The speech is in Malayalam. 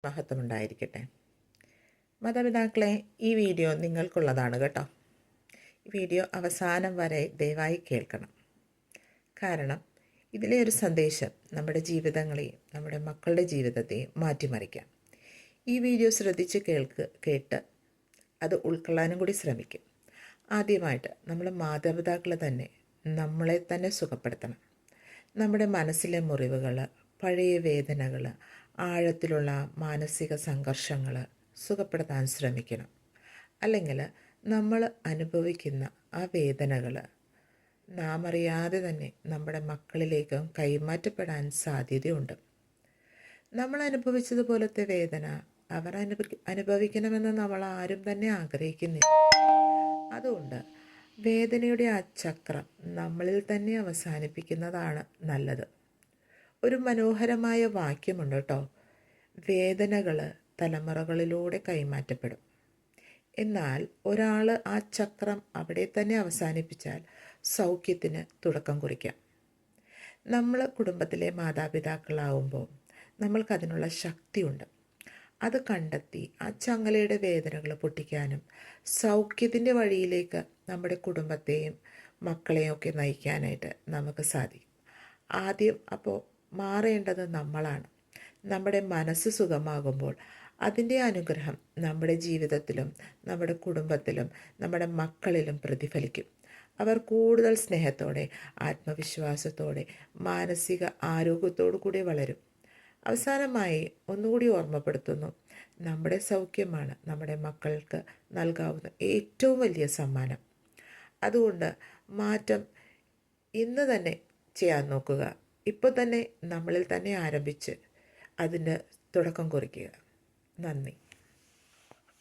മഹത്വമുണ്ടായിരിക്കട്ടെ. മാതാപിതാക്കളെ, ഈ വീഡിയോ നിങ്ങൾക്കുള്ളതാണ് കേട്ടോ. ഈ വീഡിയോ അവസാനം വരെ ദയവായി കേൾക്കണം. കാരണം ഇതിലെ ഒരു സന്ദേശം നമ്മുടെ ജീവിതങ്ങളെയും നമ്മുടെ മക്കളുടെ ജീവിതത്തെയും മാറ്റിമറിക്കാം. ഈ വീഡിയോ ശ്രദ്ധിച്ച് കേട്ട് അത് ഉൾക്കൊള്ളാനും കൂടി ശ്രമിക്കും. ആദ്യമായിട്ട് നമ്മൾ മാതാപിതാക്കൾ തന്നെ നമ്മളെ തന്നെ സുഖപ്പെടുത്തണം. നമ്മുടെ മനസ്സിലെ മുറിവുകൾ, പഴയ വേദനകൾ, ആഴത്തിലുള്ള മാനസിക സംഘർഷങ്ങൾ സുഖപ്പെടുത്താൻ ശ്രമിക്കണം. അല്ലെങ്കിൽ നമ്മൾ അനുഭവിക്കുന്ന ആ വേദനകൾ നാം അറിയാതെ തന്നെ നമ്മുടെ മക്കളിലേക്കും കൈമാറ്റപ്പെടാൻ സാധ്യതയുണ്ട്. നമ്മൾ അനുഭവിച്ചതുപോലത്തെ വേദന അവർ അനുഭവിക്കണമെന്ന് നമ്മൾ ആരും തന്നെ ആഗ്രഹിക്കുന്നില്ല. അതുകൊണ്ട് വേദനയുടെ ആ ചക്രം നമ്മളിൽ തന്നെ അവസാനിപ്പിക്കുന്നതാണ് നല്ലത്. ഒരു മനോഹരമായ വാക്യമുണ്ട് കേട്ടോ. വേദനകൾ തലമുറകളിലൂടെ കൈമാറ്റപ്പെടും. എന്നാൽ ഒരാൾ ആ ചക്രം അവിടെ തന്നെ അവസാനിപ്പിച്ചാൽ സൗഖ്യത്തിന് തുടക്കം കുറിക്കാം. നമ്മൾ കുടുംബത്തിലെ മാതാപിതാക്കളാവുമ്പോൾ നമ്മൾക്കതിനുള്ള ശക്തിയുണ്ട്. അത് കണ്ടെത്തി ആ ചങ്ങലയുടെ വേദനകൾ പൊട്ടിക്കാനും സൗഖ്യത്തിൻ്റെ വഴിയിലേക്ക് നമ്മുടെ കുടുംബത്തെയും മക്കളെയും ഒക്കെ നയിക്കാനായിട്ട് നമുക്ക് സാധിക്കും. ആദ്യം അപ്പോൾ മാറേണ്ടത് നമ്മളാണ്. നമ്മുടെ മനസ്സ് സുഖമാകുമ്പോൾ അതിൻ്റെ അനുഗ്രഹം നമ്മുടെ ജീവിതത്തിലും നമ്മുടെ കുടുംബത്തിലും നമ്മുടെ മക്കളിലും പ്രതിഫലിക്കും. അവർ കൂടുതൽ സ്നേഹത്തോടെ, ആത്മവിശ്വാസത്തോടെ, മാനസിക ആരോഗ്യത്തോടു കൂടി വളരും. അവസാനമായി ഒന്നുകൂടി ഓർമ്മപ്പെടുത്തുന്നു, നമ്മുടെ സൗഖ്യമാണ് നമ്മുടെ മക്കൾക്ക് നൽകാവുന്ന ഏറ്റവും വലിയ സമ്മാനം. അതുകൊണ്ട് മാറ്റം ഇന്ന് തന്നെ ചെയ്യാൻ നോക്കുക. ഇപ്പോൾ തന്നെ നമ്മളിൽ തന്നെ ആരംഭിച്ച് അതിന് തുടക്കം കുറിക്കുക. നന്ദി.